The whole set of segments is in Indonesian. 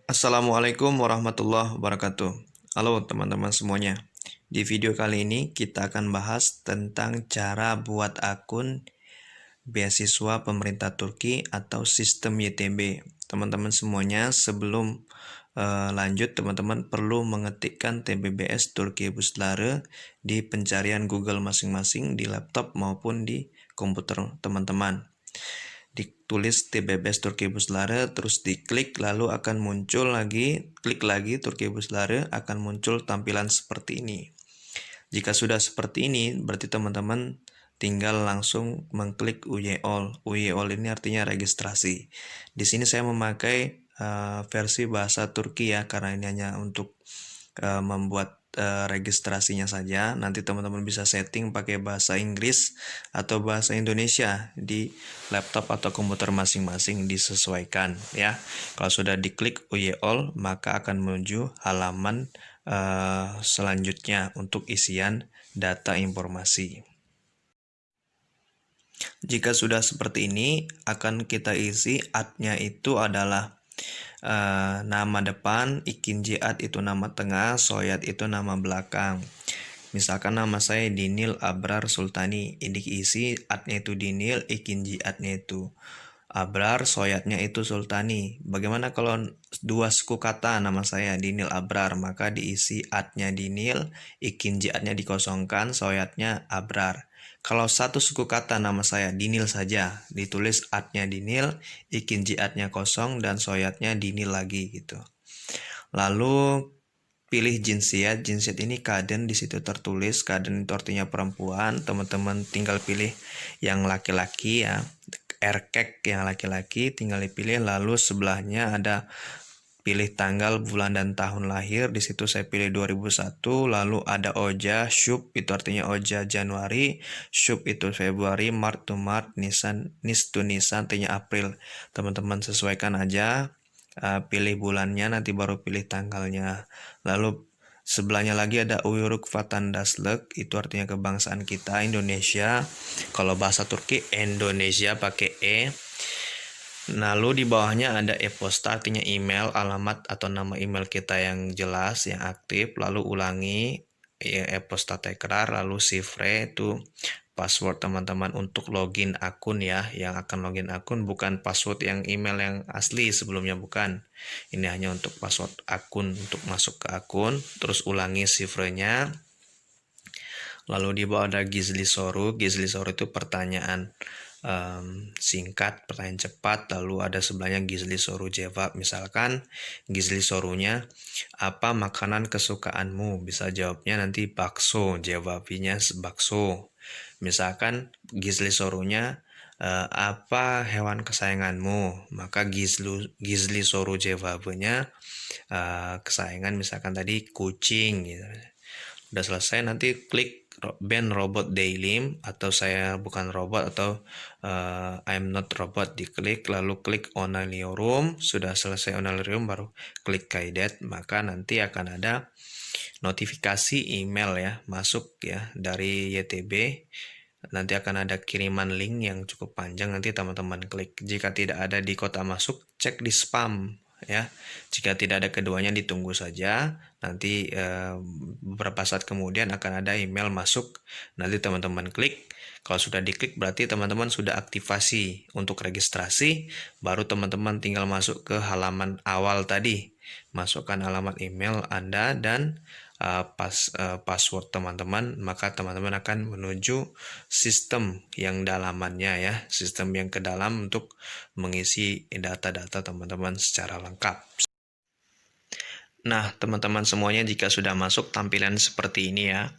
Assalamualaikum warahmatullahi wabarakatuh. Halo teman-teman semuanya. Di video kali ini kita akan bahas tentang cara buat akun beasiswa pemerintah Turki atau sistem YTB. Teman-teman semuanya, sebelum lanjut, teman-teman perlu mengetikkan TBBS Turki Buslare di pencarian Google masing-masing di laptop maupun di komputer teman-teman. Ditulis TBBS Turki Buslare, terus diklik, lalu akan muncul lagi, klik lagi Turki Buslare, akan muncul tampilan seperti ini. Jika sudah seperti ini, berarti teman-teman tinggal langsung mengklik UY-All. UY-All ini artinya registrasi. Di sini saya memakai versi bahasa Turki ya, karena ini hanya untuk membuat registrasinya saja. Nanti teman-teman bisa setting pakai bahasa Inggris atau bahasa Indonesia di laptop atau komputer masing-masing, disesuaikan ya. Kalau sudah diklik UY-All, maka akan menuju halaman selanjutnya untuk isian data informasi. Jika sudah seperti ini, akan kita isi ad-nya itu adalah nama depan, ikinci ad itu nama tengah, soyad itu nama belakang. Misalkan nama saya Dinil Abrar Sultani, ini isi ad-nya itu Dinil, ikinci ad-nya itu Abrar, soyadnya itu Sultani. Bagaimana kalau dua suku kata nama saya Dinil Abrar, maka diisi ad-nya Dinil, ikinci ad-nya dikosongkan, soyadnya Abrar. Kalau satu suku kata nama saya Dinil saja, ditulis ad-nya Dinil, ikinci ad-nya kosong, dan soyadnya Dinil lagi gitu. Lalu pilih jinsiat. Jinsiat ini kaden, di situ tertulis kaden itu artinya perempuan. Teman-teman tinggal pilih yang laki-laki ya. Erkek yang laki-laki tinggal dipilih. Lalu sebelahnya ada pilih tanggal, bulan, dan tahun lahir. Di situ saya pilih 2001. Lalu ada Oja, Syub itu artinya Oja Januari, Syub itu Februari, Mart to Mart, Nisan, Nis to Nisan artinya April. Teman-teman sesuaikan aja. Pilih bulannya, nanti baru pilih tanggalnya. Lalu sebelahnya lagi ada Uyruk Vatandasluk, itu artinya kebangsaan kita Indonesia. Kalau bahasa Turki Indonesia pakai E. Lalu di bawahnya ada e-posta, artinya email, alamat atau nama email kita yang jelas, yang aktif. Lalu ulangi e-posta tekrar, lalu sifre itu password teman-teman untuk login akun ya. Yang akan login akun bukan password yang email yang asli sebelumnya, bukan. Ini hanya untuk password akun, untuk masuk ke akun. Terus ulangi sifrenya. Lalu di bawah ada Gizli Soru. Gizli Soru itu pertanyaan singkat, pertanyaan cepat. Lalu ada sebelahnya Gizli Soru jawab. Misalkan Gizli Sorunya, apa makanan kesukaanmu? Bisa jawabnya nanti bakso, jawabnya bakso. Misalkan Gizli Sorunya, apa hewan kesayanganmu? Maka Gizli Soru jawabnya kesayangan misalkan tadi kucing gitu. Udah selesai, nanti klik band robot Dailim, atau saya bukan robot, atau I'm not robot, diklik, lalu klik only room. Sudah selesai only room, baru klik kaidet, maka nanti akan ada notifikasi email ya, masuk ya dari YTB. Nanti akan ada kiriman link yang cukup panjang, nanti teman-teman klik. Jika tidak ada di kotak masuk, cek di spam ya. Jika tidak ada keduanya, ditunggu saja. Nanti beberapa saat kemudian akan ada email masuk. Nanti teman-teman klik. Kalau sudah diklik berarti teman-teman sudah aktivasi untuk registrasi. Baru teman-teman tinggal masuk ke halaman awal tadi. Masukkan alamat email Anda dan password teman-teman, maka teman-teman akan menuju sistem yang dalamannya ya, sistem yang ke dalam untuk mengisi data-data teman-teman secara lengkap. Nah, teman-teman semuanya, jika sudah masuk tampilan seperti ini ya,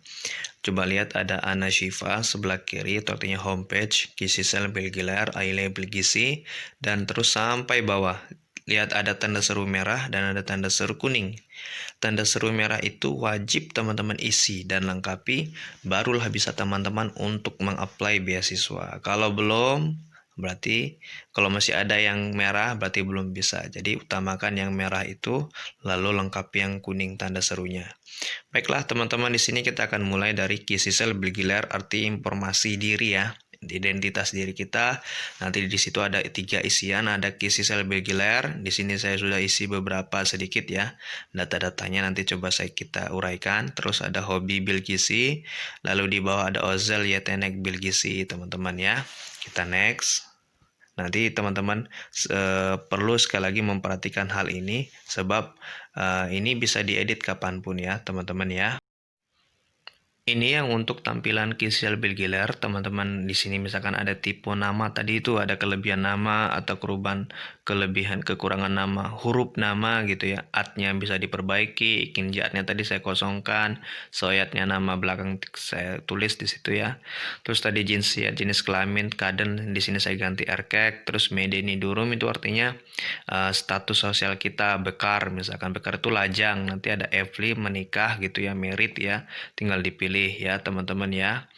coba lihat ada Ana Shifa sebelah kiri, itu artinya homepage, Kişisel Bilgiler, Aile Bilgisi, dan terus sampai bawah. Lihat ada tanda seru merah dan ada tanda seru kuning. Tanda seru merah itu wajib teman-teman isi dan lengkapi, barulah bisa teman-teman untuk mengapply beasiswa. Kalau belum, berarti kalau masih ada yang merah berarti belum bisa. Jadi utamakan yang merah itu, lalu lengkapi yang kuning tanda serunya. Baiklah teman-teman, di sini kita akan mulai dari Kişisel Bilgiler, arti informasi diri ya. identitas diri kita. Nanti di situ ada 3 isian, ada Kisisel Bilgiler. Di sini saya sudah isi beberapa sedikit ya. Data-datanya nanti coba kita uraikan. Terus ada hobi Bilgisi, lalu di bawah ada Ozel Yetenek Bilgisi, teman-teman ya. Kita next. Nanti teman-teman perlu sekali lagi memperhatikan hal ini sebab ini bisa diedit kapanpun ya teman-teman ya. Ini yang untuk tampilan Kisel Bilgiler, teman-teman. Di sini misalkan ada tipe nama tadi itu ada kelebihan nama atau kelebihan kekurangan nama, huruf nama gitu ya. Atnya bisa diperbaiki, kinjatnya tadi saya kosongkan, soyatnya nama belakang saya tulis di situ ya. Terus tadi jenis kelamin, kaden di sini saya ganti erkek, terus medeni durum itu artinya status sosial kita bekar, misalkan bekar itu lajang, nanti ada evli menikah gitu ya, merit ya, tinggal dipilih ya teman-teman ya.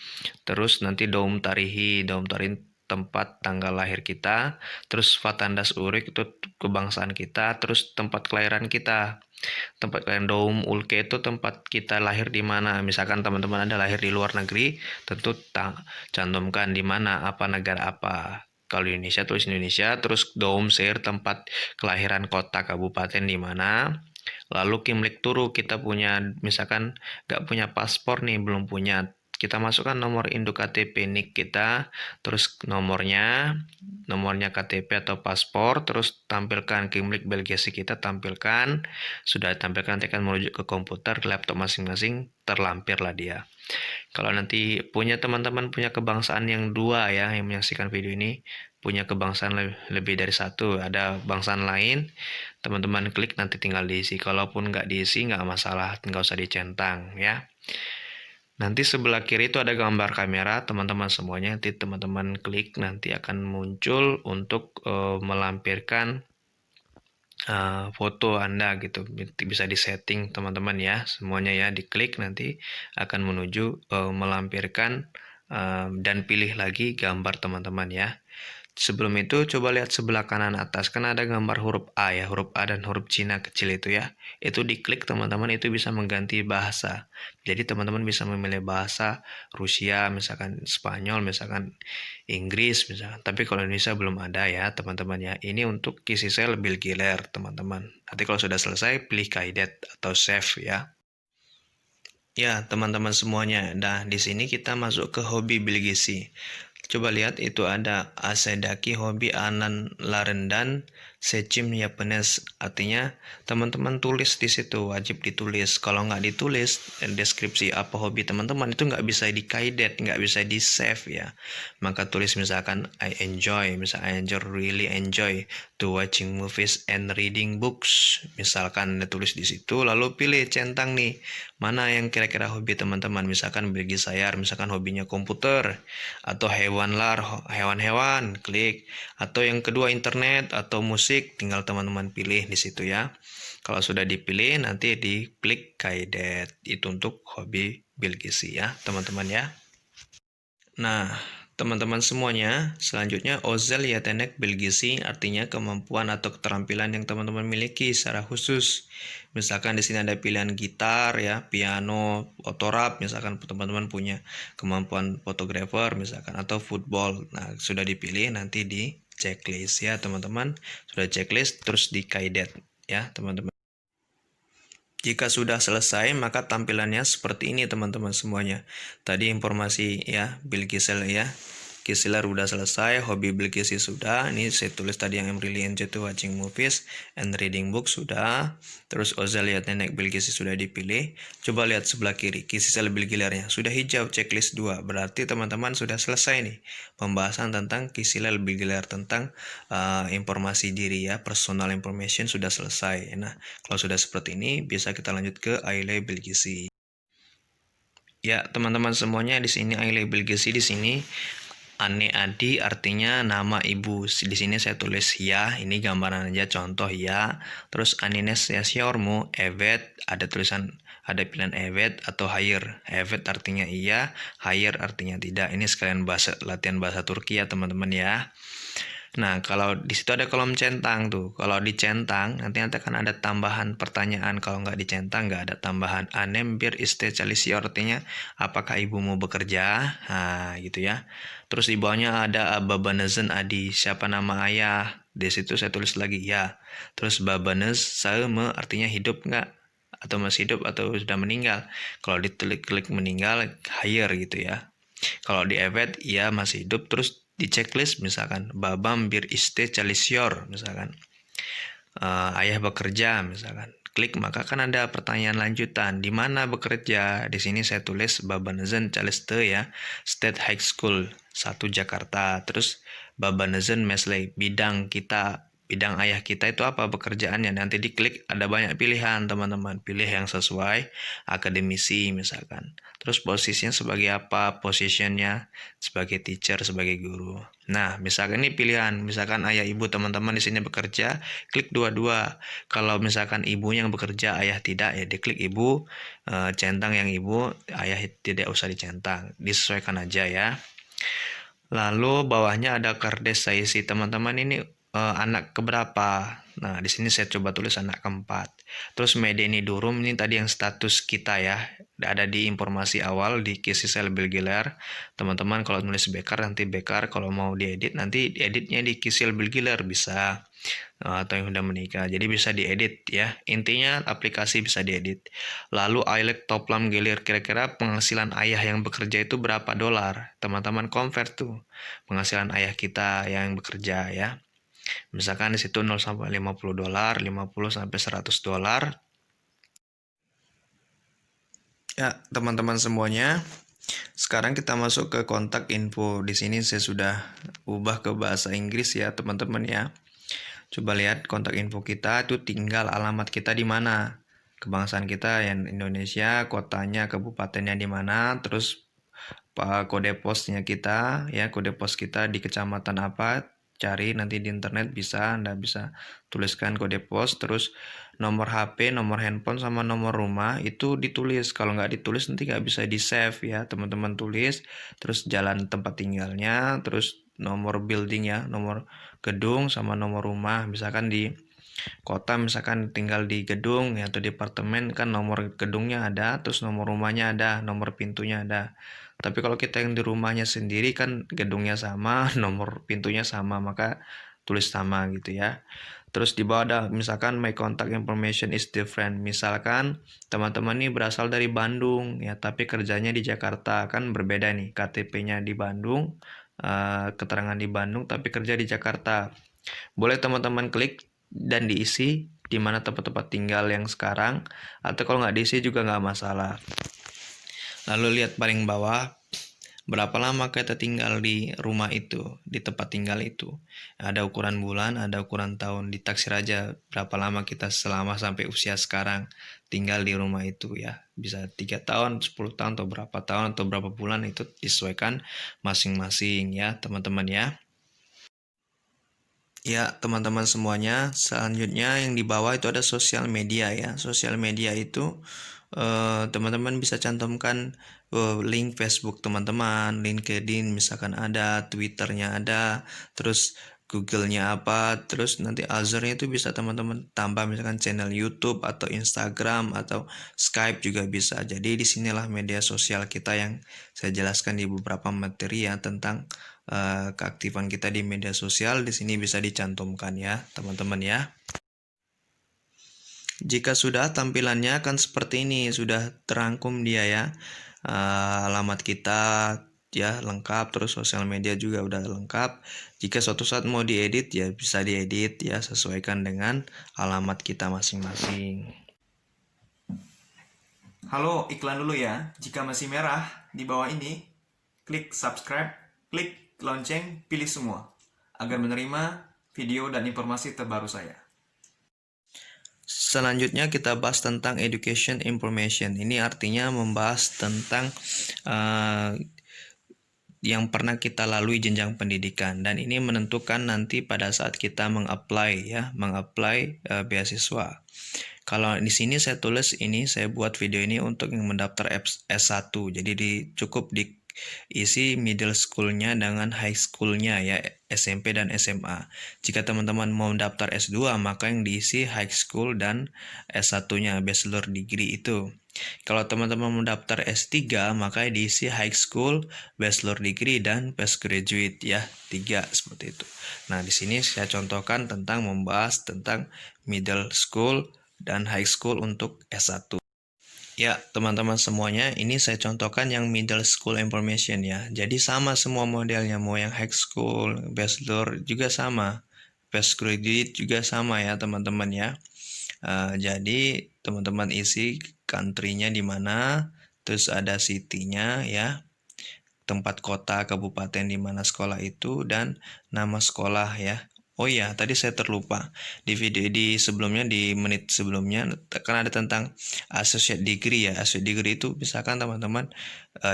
Terus nanti daum tarihi tempat tanggal lahir kita, terus fatandas urik itu kebangsaan kita, terus tempat kelahiran kita. Tempat kalian daum ulke itu tempat kita lahir di mana. Misalkan teman-teman ada lahir di luar negeri, tentu cantumkan di mana, apa negara apa. Kalau di Indonesia tulis Indonesia, terus daum seir tempat kelahiran kota kabupaten di mana. Lalu kimlik turu kita punya, misalkan nggak punya paspor nih, belum punya. Kita masukkan nomor induk KTP NIK kita, terus nomornya KTP atau paspor, terus tampilkan kimlik Belgesi kita, tampilkan. Sudah tampilkan, nanti akan merujuk ke komputer, laptop masing-masing, terlampirlah dia. Kalau nanti teman-teman punya kebangsaan yang 2 ya, yang menyaksikan video ini, punya kebangsaan lebih dari 1, ada bangsaan lain, teman-teman klik nanti tinggal diisi. Kalaupun nggak diisi nggak masalah, nggak usah dicentang ya. Nanti sebelah kiri itu ada gambar kamera, teman-teman semuanya. Nanti teman-teman klik, nanti akan muncul untuk melampirkan foto Anda gitu. Bisa disetting teman-teman ya, semuanya ya. Diklik nanti akan menuju melampirkan dan pilih lagi gambar teman-teman ya. Sebelum itu coba lihat sebelah kanan atas, kan ada gambar huruf A ya, huruf A dan huruf Cina kecil itu ya. Itu diklik teman-teman, itu bisa mengganti bahasa. Jadi teman-teman bisa memilih bahasa Rusia, misalkan Spanyol, misalkan Inggris, misalkan. Tapi kalau Indonesia belum ada ya teman-teman ya. Ini untuk Kisisel Bilgiler teman-teman. Nanti kalau sudah selesai pilih Kaidet atau Save ya. Ya, teman-teman semuanya. Nah, di sini kita masuk ke hobi Bilgisi. Coba lihat itu ada asedaki hobi anan larendan secim Japanes, artinya teman-teman tulis di situ, wajib ditulis. Kalau nggak ditulis deskripsi apa hobi teman-teman itu nggak bisa di-kaidet, nggak bisa di save ya. Maka tulis misalkan I really enjoy to watching movies and reading books. Misalkan tulis di situ, lalu pilih centang nih mana yang kira-kira hobi teman-teman. Misalkan bagi saya, misalkan hobinya komputer atau hewan-hewan, klik. Atau yang kedua internet atau musik, tinggal teman-teman pilih di situ ya. Kalau sudah dipilih nanti diklik Kaidet. Itu untuk hobi Bilgisi ya, teman-teman ya. Nah, teman-teman semuanya, selanjutnya Ozel Yetenek Bilgisi artinya kemampuan atau keterampilan yang teman-teman miliki secara khusus. Misalkan di sini ada pilihan gitar ya, piano, otorap, misalkan teman-teman punya kemampuan fotografer misalkan atau football. Nah, sudah dipilih nanti di checklist ya, teman-teman. Sudah checklist terus di kaidet ya, teman-teman. Jika sudah selesai, maka tampilannya seperti ini teman-teman semuanya. Tadi informasi ya, Bilgisel ya. Kisiler udah selesai, hobi Bilgisi sudah. Ini saya tulis tadi yang really enjoy to watching movies and reading books sudah. Terus Ozel lihat nenek Bilgisi sudah dipilih. Coba lihat sebelah kiri, Kisisel Bilgilernya sudah hijau, checklist 2. Berarti teman-teman sudah selesai nih pembahasan tentang Kisisel Bilgiler, tentang informasi diri ya, personal information sudah selesai. Nah, kalau sudah seperti ini bisa kita lanjut ke Aile Bilgisi. Ya, teman-teman semuanya, di sini Aile Bilgisi di sini Ane Adi artinya nama ibu. Di sini saya tulis ya, ini gambaran aja contoh ya. Terus Anines ya siormu, Evet, ada pilihan Evet atau hayır. Evet artinya iya, hayır artinya tidak. Ini sekalian latihan bahasa Turki ya teman-teman ya. Nah, kalau di situ ada kolom centang tuh. Kalau dicentang, nanti akan ada tambahan pertanyaan. Kalau nggak dicentang, nggak ada tambahan. Anem bir istecalisio, artinya apakah ibu mau bekerja? Nah, gitu ya. Terus di bawahnya ada babanezen adi, siapa nama ayah. Di situ saya tulis lagi ya. Terus babanez saume, artinya hidup nggak? Atau masih hidup atau sudah meninggal. Kalau diklik meninggal, hire gitu ya. Kalau di evet, ia masih hidup. Terus di checklist misalkan, babam bir iste calisior, misalkan. Ayah bekerja, misalkan. Klik, maka kan ada pertanyaan lanjutan. Di mana bekerja? Di sini saya tulis Babanezen Caliste ya. State High School 1 Jakarta. Terus Babanezen Mesley, bidang ayah kita itu apa pekerjaannya. Nanti diklik, ada banyak pilihan teman-teman. Pilih yang sesuai, akademisi misalkan. Terus posisinya sebagai apa? Posisinya sebagai teacher, sebagai guru. Nah, misalkan ini pilihan. Misalkan ayah ibu teman-teman di sini bekerja, klik dua-dua. Kalau misalkan ibunya yang bekerja, ayah tidak, ya diklik ibu, centang yang ibu, ayah tidak usah dicentang. Disesuaikan aja ya. Lalu bawahnya ada kardes saisi. Teman-teman ini anak keberapa? Nah, di sini saya coba tulis anak keempat. Terus medeni durum ini tadi yang status kita ya. Ada di informasi awal di Kisisel Bilgiler. Teman-teman kalau nulis bekar nanti bekar, kalau mau diedit nanti dieditnya di Kisil Bilgiler bisa. Atau yang sudah menikah. Jadi bisa diedit ya. Intinya aplikasi bisa diedit. Lalu Ailek Toplam Gelir, kira-kira penghasilan ayah yang bekerja itu berapa dolar? Teman-teman convert tuh penghasilan ayah kita yang bekerja ya. Misalkan di situ 0 sampai 50 dolar, 50 sampai 100 dolar. Ya, teman-teman semuanya. Sekarang kita masuk ke kontak info. Di sini saya sudah ubah ke bahasa Inggris ya, teman-teman ya. Coba lihat kontak info kita itu tinggal alamat kita di mana. Kebangsaan kita yang Indonesia, kotanya, kabupatennya di mana, terus kode posnya kita, ya kode pos kita di kecamatan apa, cari nanti di internet bisa, Anda bisa tuliskan kode pos, terus nomor HP, nomor handphone, sama nomor rumah itu ditulis. Kalau nggak ditulis nanti nggak bisa di save ya, teman-teman tulis, terus jalan tempat tinggalnya, terus nomor building ya, nomor gedung sama nomor rumah. Misalkan di kota misalkan tinggal di gedung ya, atau di apartemen kan nomor gedungnya ada, terus nomor rumahnya ada, nomor pintunya ada. Tapi kalau kita yang di rumahnya sendiri kan gedungnya sama, nomor pintunya sama, maka tulis sama gitu ya. Terus di bawah ada misalkan my contact information is different. Misalkan teman-teman ini berasal dari Bandung ya, tapi kerjanya di Jakarta, kan berbeda nih. KTP-nya di Bandung, keterangan di Bandung, tapi kerja di Jakarta. Boleh teman-teman klik dan diisi di mana tempat-tempat tinggal yang sekarang, atau kalau nggak diisi juga nggak masalah. Lalu lihat paling bawah, berapa lama kita tinggal di rumah itu, di tempat tinggal itu. Ada ukuran bulan, ada ukuran tahun. Ditaksir aja berapa lama kita selama sampai usia sekarang tinggal di rumah itu ya. Bisa 3 tahun, 10 tahun, atau berapa tahun, atau berapa bulan, itu disesuaikan masing-masing ya teman-teman ya. Ya, teman-teman semuanya, selanjutnya yang di bawah itu ada sosial media ya. Sosial media itu teman-teman bisa cantumkan link Facebook teman-teman, LinkedIn misalkan ada, Twitternya ada, terus Google-nya apa, terus nanti other-nya itu bisa teman-teman tambah misalkan channel YouTube atau Instagram atau Skype juga bisa. Jadi disinilah media sosial kita yang saya jelaskan di beberapa materi ya tentang keaktifan kita di media sosial. Di sini bisa dicantumkan ya teman-teman ya. Jika sudah, tampilannya akan seperti ini, sudah terangkum dia ya. Alamat kita ya lengkap, terus sosial media juga udah lengkap. Jika suatu saat mau diedit ya bisa diedit ya, sesuaikan dengan alamat kita masing-masing. Halo, iklan dulu ya. Jika masih merah di bawah ini, klik subscribe, klik lonceng, pilih semua agar menerima video dan informasi terbaru saya. Selanjutnya kita bahas tentang education information. Ini artinya membahas tentang yang pernah kita lalui jenjang pendidikan, dan ini menentukan nanti pada saat kita mengapply beasiswa. Kalau di sini saya tulis ini, saya buat video ini untuk yang mendaftar S1. Jadi cukup isi middle school-nya dengan high school-nya ya, SMP dan SMA. Jika teman-teman mau daftar S2, maka yang diisi high school dan S1-nya, bachelor degree itu. Kalau teman-teman mau daftar S3, maka diisi high school, bachelor degree, dan postgraduate ya, 3 seperti itu. Nah, di sini saya contohkan tentang membahas tentang middle school dan high school untuk S1. Ya, teman-teman semuanya, ini saya contohkan yang middle school information ya. Jadi sama semua modelnya, mau yang high school, bachelor juga sama, postgraduate juga sama ya teman-teman ya. Jadi teman-teman isi country-nya di mana, terus ada city-nya ya, tempat kota, kabupaten di mana sekolah itu, dan nama sekolah ya. Oh iya, tadi saya terlupa. Di video di sebelumnya, di menit sebelumnya, kan ada tentang associate degree ya. Associate degree itu misalkan teman-teman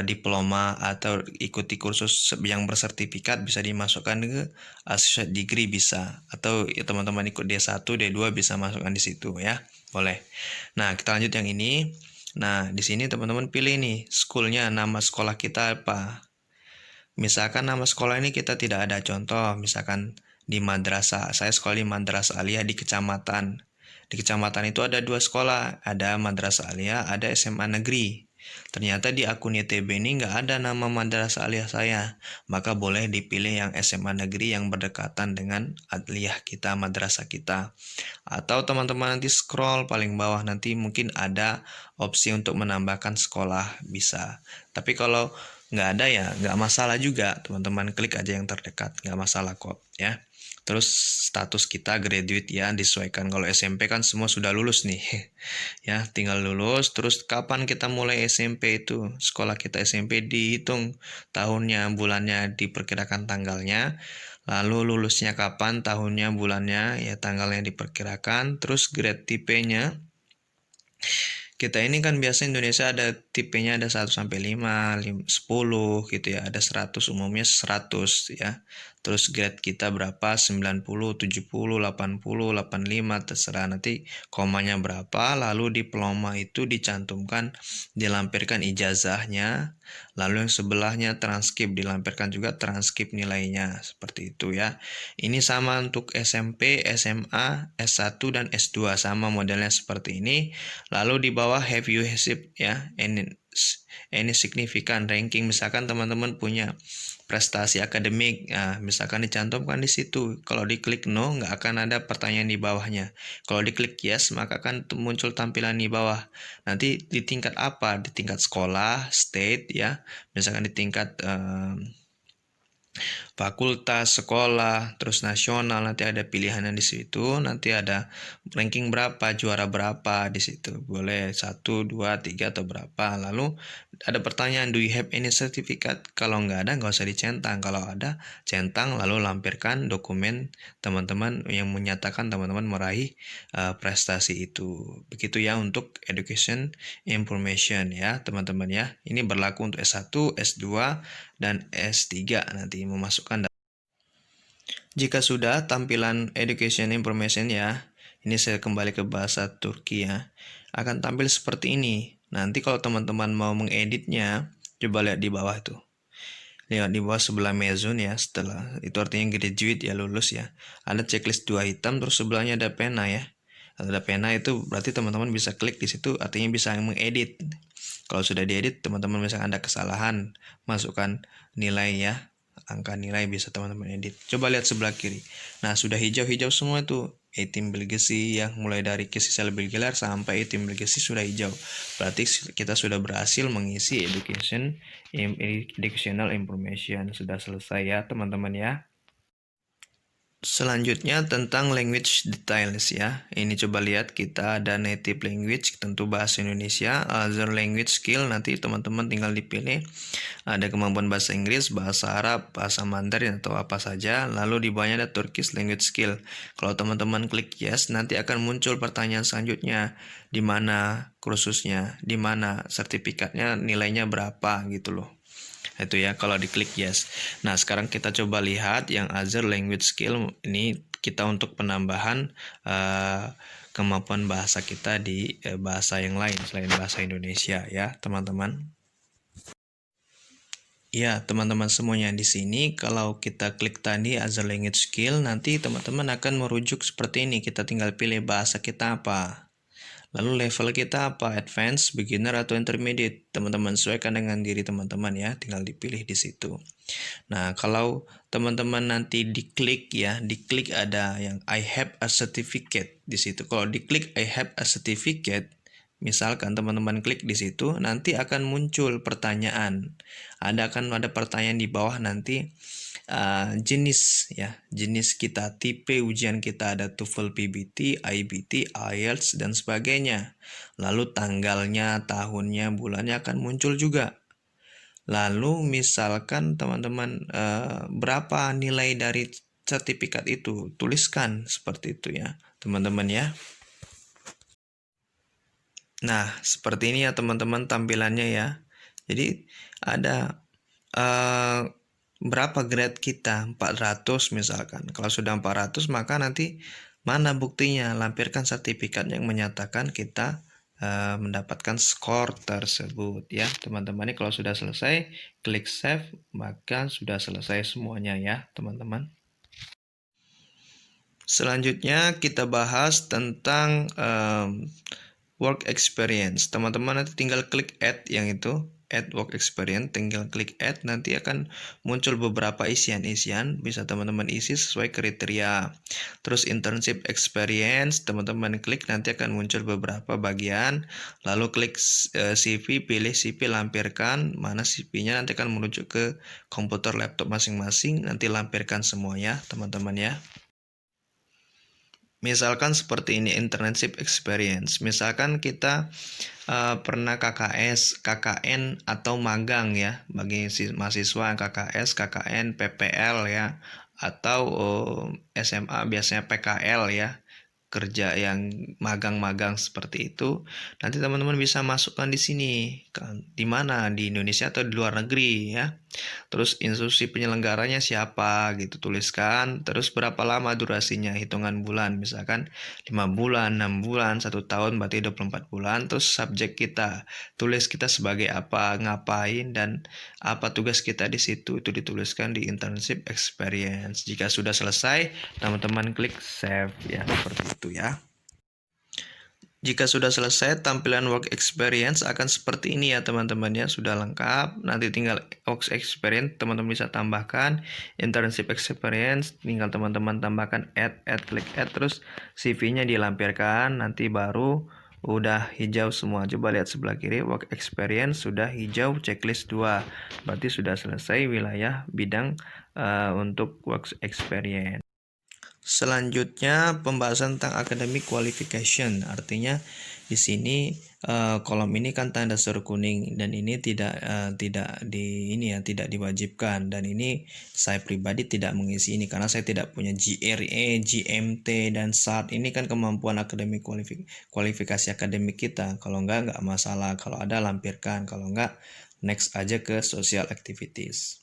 diploma atau ikuti kursus yang bersertifikat bisa dimasukkan ke associate degree bisa. Atau ya, teman-teman ikut D1, D2 bisa masukkan di situ ya. Boleh. Nah, kita lanjut yang ini. Nah, di sini teman-teman pilih nih, school-nya, nama sekolah kita apa. Misalkan nama sekolah ini kita tidak ada contoh, misalkan di madrasah. Saya sekolah di Madrasah Aliyah di kecamatan. Di kecamatan itu ada 2 sekolah, ada Madrasah Aliyah, ada SMA Negeri. Ternyata di akun YTB ini nggak ada nama Madrasah Aliyah saya, maka boleh dipilih yang SMA Negeri yang berdekatan dengan Aliyah kita, madrasah kita. Atau teman-teman nanti scroll paling bawah, nanti mungkin ada opsi untuk menambahkan sekolah, bisa. Tapi kalau nggak ada ya nggak masalah juga, teman-teman klik aja yang terdekat, nggak masalah kok ya. Terus status kita graduate ya, disesuaikan. Kalau SMP kan semua sudah lulus nih ya, tinggal lulus. Terus kapan kita mulai SMP itu, sekolah kita SMP dihitung tahunnya, bulannya, diperkirakan tanggalnya, lalu lulusnya kapan, tahunnya, bulannya ya, tanggalnya diperkirakan. Terus grade tipenya, kita ini kan biasa Indonesia ada tipenya ada 1 sampai 5, 10 gitu ya. Ada 100, umumnya 100 ya. Terus grade kita berapa? 90, 70, 80, 85, terserah nanti komanya berapa. Lalu diploma itu dicantumkan, dilampirkan ijazahnya. Lalu yang sebelahnya transkrip, dilampirkan juga transkrip nilainya. Seperti itu ya. Ini sama untuk SMP, SMA, S1 dan S2, sama modelnya seperti ini. Lalu di bawah have you received ya any significant ranking, misalkan teman-teman punya prestasi akademik, nah, misalkan dicantumkan di situ. Kalau diklik no, nggak akan ada pertanyaan di bawahnya. Kalau diklik yes, maka akan muncul tampilan di bawah. Nanti di tingkat apa? Di tingkat sekolah, state ya, misalkan di tingkat fakultas, sekolah, terus nasional, nanti ada pilihannya di situ, nanti ada ranking berapa, juara berapa di situ. Boleh 1, 2, 3 atau berapa. Lalu ada pertanyaan, do you have any certificate? Kalau nggak ada, nggak usah dicentang. Kalau ada, centang lalu lampirkan dokumen teman-teman yang menyatakan teman-teman meraih prestasi itu. Begitu ya untuk education information ya, teman-teman ya. Ini berlaku untuk S1, S2, dan S3 nanti memasukkan. Jika sudah tampilan education information ya, ini saya kembali ke bahasa Turki ya, akan tampil seperti ini. Nanti kalau teman-teman mau mengeditnya, coba lihat di bawah tuh. Lihat di bawah sebelah mezun ya, setelah itu artinya graduate ya, lulus ya. Ada checklist 2 hitam, terus sebelahnya ada pena ya. Ada pena itu berarti teman-teman bisa klik di situ, artinya bisa mengedit. Kalau sudah diedit, teman-teman misalkan ada kesalahan, masukkan nilai ya, angka nilai bisa teman-teman edit. Coba lihat sebelah kiri. Nah, sudah hijau-hijau semua itu. A-Team Legacy ya, mulai dari Kisih Selebihgelar sampai A-Team Legacy sudah hijau. Berarti kita sudah berhasil mengisi educational information. Sudah selesai ya, teman-teman ya. Selanjutnya tentang language details ya. Ini coba lihat, kita ada native language, tentu bahasa Indonesia. Other language skill, nanti teman-teman tinggal dipilih. Ada kemampuan bahasa Inggris, bahasa Arab, bahasa Mandarin atau apa saja. Lalu di bawahnya ada Turkish language skill. Kalau teman-teman klik yes, nanti akan muncul pertanyaan selanjutnya. Di mana kursusnya, di mana sertifikatnya, nilainya berapa gitu loh. Itu ya kalau diklik yes. Nah, sekarang kita coba lihat yang other language skill. Ini kita untuk penambahan kemampuan bahasa kita di bahasa yang lain selain bahasa Indonesia ya, teman-teman. Ya, teman-teman semuanya di sini kalau kita klik tadi other language skill, nanti teman-teman akan merujuk seperti ini. Kita tinggal pilih bahasa kita apa. Lalu level kita apa? Advance, beginner atau intermediate. Teman-teman sesuaikan dengan diri teman-teman ya, tinggal dipilih di situ. Nah, kalau teman-teman nanti diklik ya, diklik ada yang I have a certificate di situ. Kalau diklik I have a certificate, misalkan teman-teman klik di situ, nanti akan muncul pertanyaan. Akan ada pertanyaan di bawah nanti jenis ya, jenis kita, tipe ujian kita ada TOEFL, PBT, IBT, IELTS dan sebagainya. Lalu tanggalnya, tahunnya, bulannya akan muncul juga. Lalu misalkan teman-teman berapa nilai dari sertifikat itu, tuliskan seperti itu ya, teman-teman ya. Nah, seperti ini ya teman-teman tampilannya ya. Jadi ada berapa grade kita, 400 misalkan. Kalau sudah 400 maka nanti mana buktinya? Lampirkan sertifikat yang menyatakan kita mendapatkan skor tersebut ya teman-teman. Ini kalau sudah selesai klik save maka sudah selesai semuanya ya teman-teman. Selanjutnya kita bahas tentang work experience. Teman-teman nanti tinggal klik add yang itu, add work experience, tinggal klik add, nanti akan muncul beberapa isian-isian, bisa teman-teman isi sesuai kriteria. Terus internship experience, teman-teman klik nanti akan muncul beberapa bagian, lalu klik CV, pilih CV, lampirkan, mana CV-nya nanti akan menuju ke komputer laptop masing-masing, nanti lampirkan semuanya teman-teman ya. Misalkan seperti ini internship experience. Misalkan kita pernah KKS, KKN atau magang ya bagi mahasiswa KKS, KKN, PPL ya atau SMA biasanya PKL ya. Kerja yang magang-magang seperti itu, nanti teman-teman bisa masukkan di sini, di mana di Indonesia atau di luar negeri ya. Terus institusi penyelenggaranya siapa gitu tuliskan. Terus berapa lama durasinya, hitungan bulan, misalkan 5 bulan, 6 bulan, 1 tahun berarti 24 bulan. Terus subjek kita, tulis kita sebagai apa, ngapain dan apa tugas kita di situ, itu dituliskan di internship experience. Jika sudah selesai, teman-teman klik save ya, seperti itu ya. Jika sudah selesai, tampilan work experience akan seperti ini ya teman-teman ya, sudah lengkap. Nanti tinggal work experience teman-teman bisa tambahkan, internship experience tinggal teman-teman tambahkan add, klik add, terus CV-nya dilampirkan, nanti baru udah hijau semua. Coba lihat sebelah kiri, work experience sudah hijau, checklist 2. Berarti sudah selesai wilayah bidang untuk work experience. Selanjutnya pembahasan tentang academic qualification, artinya di sini kolom ini kan tanda seru kuning dan ini tidak tidak diwajibkan, dan ini saya pribadi tidak mengisi ini karena saya tidak punya GRE, GMT dan SAT. Ini kan kemampuan akademik kualifikasi akademik kita. Kalau nggak masalah, kalau ada lampirkan, kalau nggak next aja ke social activities.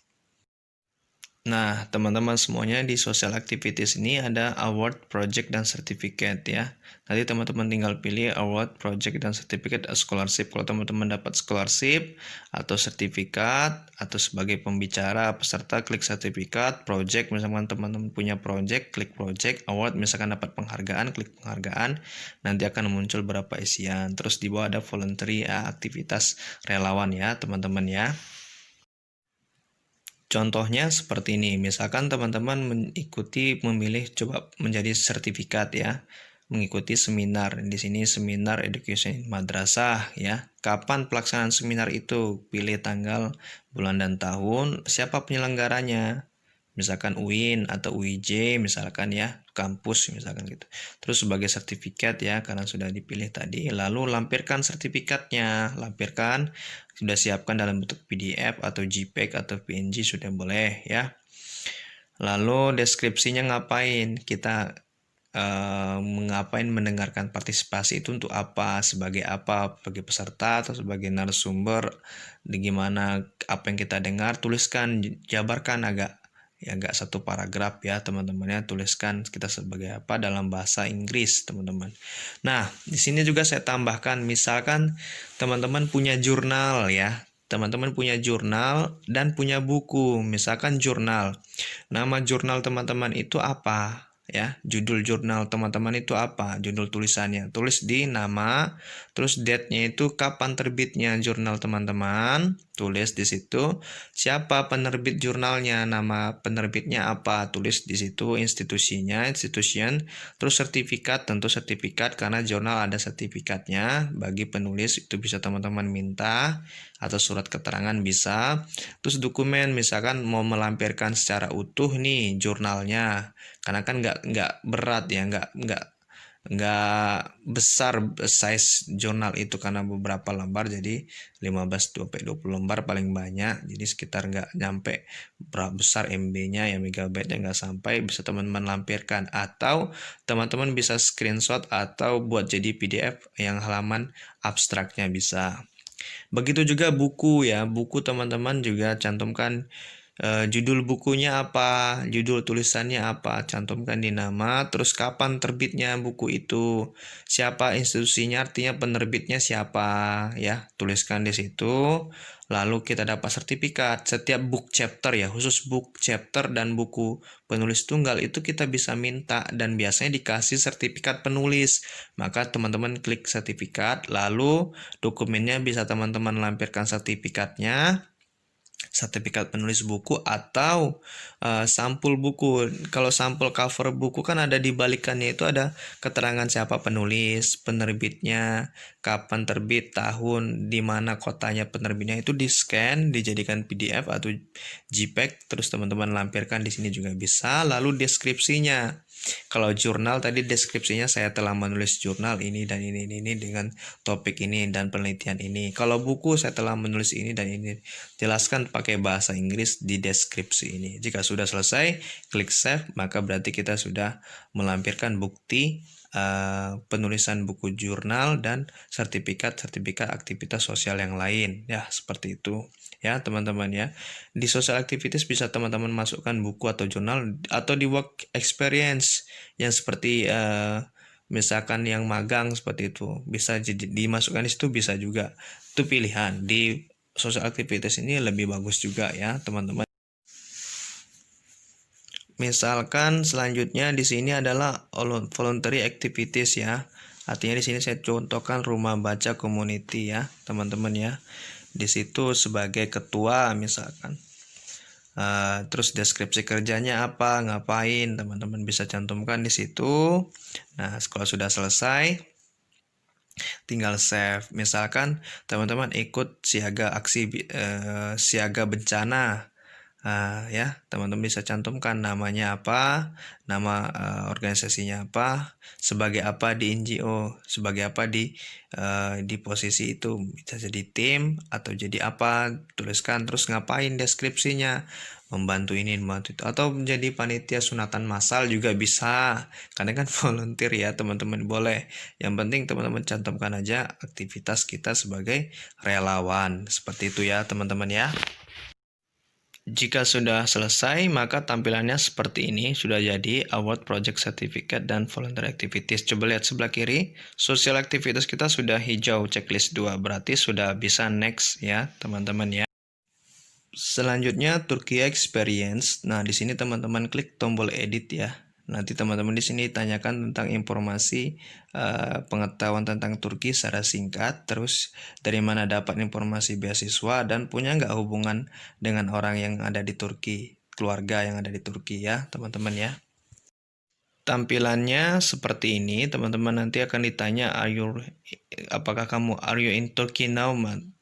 Nah, teman-teman semuanya di social activities ini ada award, project, dan certificate ya. Nanti teman-teman tinggal pilih award, project, dan certificate scholarship. Kalau teman-teman dapat scholarship atau sertifikat atau sebagai pembicara peserta klik sertifikat, project misalkan teman-teman punya project, klik project, award misalkan dapat penghargaan, klik penghargaan. Nanti akan muncul berapa isian. Terus di bawah ada voluntary aktivitas relawan ya, teman-teman ya. Contohnya seperti ini, misalkan teman-teman memilih coba menjadi sertifikat ya, mengikuti seminar. Di sini seminar education madrasah ya. Kapan pelaksanaan seminar itu? Pilih tanggal, bulan dan tahun, siapa penyelenggaranya? Misalkan UIN atau UIJ misalkan ya, kampus misalkan gitu. Terus sebagai sertifikat ya, karena sudah dipilih tadi, lalu lampirkan sertifikatnya, lampirkan, sudah siapkan dalam bentuk PDF atau JPEG atau PNG sudah boleh ya. Lalu deskripsinya ngapain, kita mengapain mendengarkan partisipasi itu untuk apa, sebagai peserta atau sebagai narasumber, gimana apa yang kita dengar, tuliskan, jabarkan agak satu paragraf ya teman-teman ya, tuliskan kita sebagai apa dalam bahasa Inggris teman-teman. Nah, di sini juga saya tambahkan, misalkan teman-teman punya jurnal ya, teman-teman punya jurnal dan punya buku. Misalkan jurnal. Nama jurnal teman-teman itu apa? Ya, judul jurnal teman-teman itu apa? Judul tulisannya. Tulis di nama, terus date-nya itu kapan terbitnya jurnal teman-teman. Tulis di situ. Siapa penerbit jurnalnya? Nama penerbitnya apa? Tulis di situ institusinya, institution. Terus sertifikat, tentu sertifikat karena jurnal ada sertifikatnya. Bagi penulis itu bisa teman-teman minta atau surat keterangan bisa. Terus dokumen, misalkan mau melampirkan secara utuh nih jurnalnya, karena kan nggak berat ya, nggak besar size jurnal itu karena beberapa lembar, jadi 15-20 lembar paling banyak, jadi sekitar nggak nyampe berapa besar MB-nya ya, megabyte-nya nggak sampai, bisa teman-teman lampirkan atau teman-teman bisa screenshot atau buat jadi PDF yang halaman abstraknya bisa. Begitu juga buku ya, buku teman-teman juga cantumkan judul bukunya apa, judul tulisannya apa, cantumkan di nama, terus kapan terbitnya buku itu, siapa institusinya, artinya penerbitnya siapa ya, tuliskan di situ. Lalu kita dapat sertifikat. Setiap book chapter ya, khusus book chapter dan buku penulis tunggal itu kita bisa minta dan biasanya dikasih sertifikat penulis. Maka teman-teman klik sertifikat, lalu dokumennya bisa teman-teman lampirkan sertifikatnya, sertifikat penulis buku atau sampul buku. Kalau sampul cover buku kan ada di balikannya, itu ada keterangan siapa penulis, penerbitnya, kapan terbit, tahun, di mana kotanya penerbitnya, itu di-scan, dijadikan PDF atau JPEG, terus teman-teman lampirkan di sini juga bisa. Lalu deskripsinya. Kalau jurnal tadi deskripsinya saya telah menulis jurnal ini dan ini dengan topik ini dan penelitian ini. Kalau buku saya telah menulis ini dan ini. Jelaskan pakai bahasa Inggris di deskripsi ini. Jika sudah selesai, klik save, maka berarti kita sudah melampirkan bukti penulisan buku jurnal dan sertifikat aktivitas sosial yang lain. Ya, seperti itu. Ya, teman-teman ya. Di social activities bisa teman-teman masukkan buku atau jurnal atau di work experience yang seperti misalkan yang magang seperti itu. Bisa dimasukkan di situ, bisa juga. Itu pilihan. Di social activities ini lebih bagus juga ya, teman-teman. Misalkan selanjutnya di sini adalah voluntary activities ya. Artinya di sini saya contohkan rumah baca community ya, teman-teman ya. Di situ sebagai ketua misalkan. Terus deskripsi kerjanya apa, ngapain, teman-teman bisa cantumkan di situ. Nah, kalau sudah selesai, tinggal save. Misalkan teman-teman ikut siaga aksi siaga bencana. Ya, teman-teman bisa cantumkan namanya apa, nama organisasinya apa, sebagai apa di NGO, sebagai apa di posisi itu, bisa jadi tim atau jadi apa, tuliskan, terus ngapain deskripsinya, membantu ini, membantu itu, atau menjadi panitia sunatan massal juga bisa, karena kan volunteer ya teman-teman, boleh. Yang penting teman-teman cantumkan aja aktivitas kita sebagai relawan, seperti itu ya teman-teman ya. Jika sudah selesai, maka tampilannya seperti ini. Sudah jadi award, project, certificate, dan volunteer activities. Coba lihat sebelah kiri. Social activities kita sudah hijau, checklist 2. Berarti sudah bisa next ya, teman-teman ya. Selanjutnya Turki Experience. Nah, di sini teman-teman klik tombol edit ya. Nanti teman-teman di sini tanyakan tentang informasi pengetahuan tentang Turki secara singkat, terus dari mana dapat informasi beasiswa, dan punya nggak hubungan dengan orang yang ada di Turki, keluarga yang ada di Turki ya, teman-teman ya. Tampilannya seperti ini, teman-teman nanti akan ditanya apakah kamu are you in Turkey now?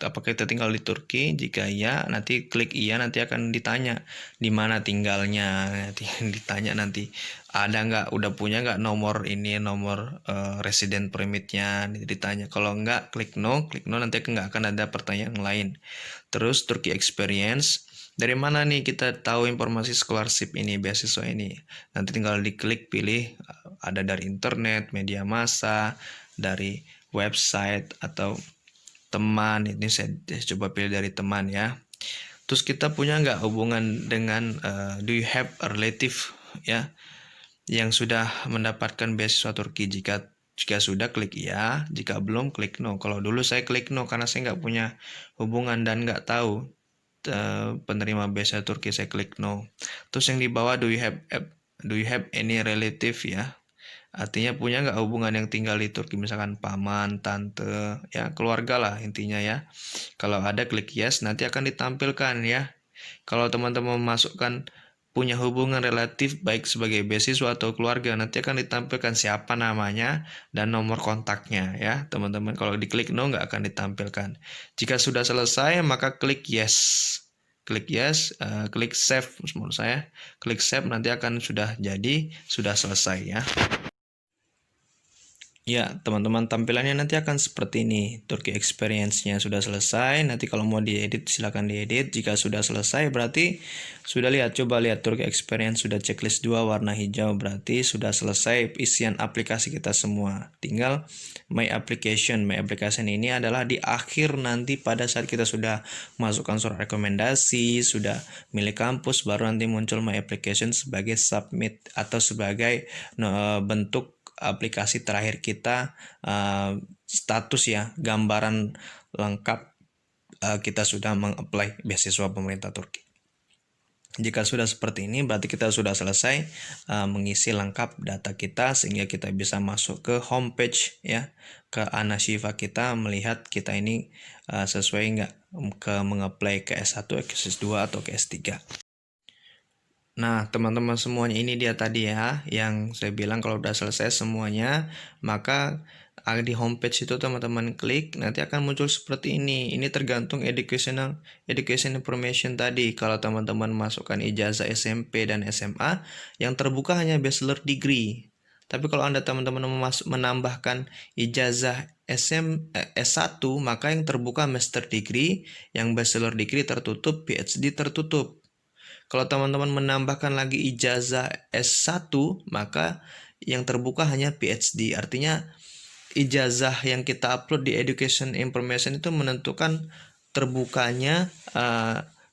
Apakah kita tinggal di Turki? Jika iya, nanti klik iya, nanti akan ditanya di mana tinggalnya. Nanti ditanya nanti ada nggak, udah punya nggak nomor ini, nomor resident permitnya, ditanya. Kalau nggak, klik no nanti nggak akan ada pertanyaan lain. Terus Turkey Experience. Dari mana nih kita tahu informasi scholarship ini, beasiswa ini? Nanti tinggal diklik, pilih, ada dari internet, media massa, dari website, atau teman. Ini saya coba pilih dari teman ya. Terus kita punya nggak hubungan dengan, do you have a relative ya, yang sudah mendapatkan beasiswa Turki? Jika Jika sudah, klik ya. Jika belum, klik no. Kalau dulu saya klik no karena saya nggak punya hubungan dan nggak tahu penerima beasiswa Turki, saya klik no. Terus yang di bawah, do you have any relative ya? Artinya punya nggak hubungan yang tinggal di Turki, misalkan paman, tante, ya keluarga lah intinya ya. Kalau ada, klik yes, nanti akan ditampilkan ya. Kalau teman-teman memasukkan punya hubungan relatif baik sebagai beasiswa atau keluarga, nanti akan ditampilkan siapa namanya dan nomor kontaknya ya teman-teman. Kalau diklik no, nggak akan ditampilkan. Jika sudah selesai, maka klik yes. Klik yes, klik save menurut saya. Klik save, nanti akan sudah jadi, sudah selesai ya. Ya, teman-teman, tampilannya nanti akan seperti ini. Turki Experience-nya sudah selesai. Nanti kalau mau diedit, silakan diedit. Jika sudah selesai, berarti sudah lihat. Coba lihat Turki Experience sudah checklist 2 warna hijau. Berarti sudah selesai isian aplikasi kita semua. Tinggal My Application. My Application ini adalah di akhir nanti pada saat kita sudah masukkan surat rekomendasi, sudah milik kampus, baru nanti muncul My Application sebagai submit atau sebagai bentuk aplikasi terakhir kita, status ya, gambaran lengkap kita sudah mengapply beasiswa pemerintah Turki. Jika sudah seperti ini, berarti kita sudah selesai mengisi lengkap data kita sehingga kita bisa masuk ke homepage ya, ke Anashifa kita, melihat kita ini sesuai nggak ke mengapply ke S1, ke S2 atau ke S3. Nah, teman-teman semuanya, ini dia tadi ya yang saya bilang kalau udah selesai semuanya, maka di homepage itu teman-teman klik, nanti akan muncul seperti ini. Ini tergantung education information tadi. Kalau teman-teman masukkan ijazah SMP dan SMA, yang terbuka hanya bachelor degree. Tapi kalau Anda teman-teman menambahkan ijazah S1, maka yang terbuka master degree, yang bachelor degree tertutup, PhD tertutup. Kalau teman-teman menambahkan lagi ijazah S1, maka yang terbuka hanya PhD. Artinya ijazah yang kita upload di Education Information itu menentukan terbukanya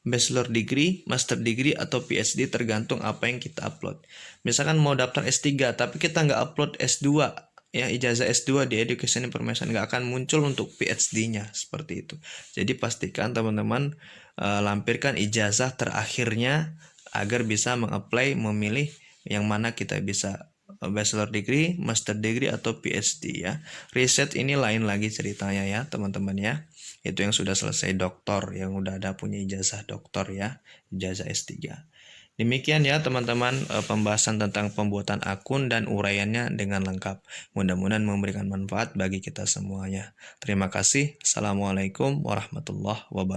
bachelor degree, master degree, atau PhD tergantung apa yang kita upload. Misalkan mau daftar S3 tapi kita nggak upload S2 ya, ijazah S2 di Education Information, nggak akan muncul untuk PhD-nya seperti itu. Jadi pastikan teman-teman lampirkan ijazah terakhirnya agar bisa mengapply, memilih yang mana kita bisa bachelor degree, master degree, atau PhD ya. Riset ini lain lagi ceritanya ya teman-teman ya. Itu yang sudah selesai doktor, yang udah ada punya ijazah doktor ya, ijazah S3. Demikian ya teman-teman pembahasan tentang pembuatan akun dan uraiannya dengan lengkap. Mudah-mudahan memberikan manfaat bagi kita semuanya. Terima kasih. Assalamualaikum warahmatullahi wabarakatuh.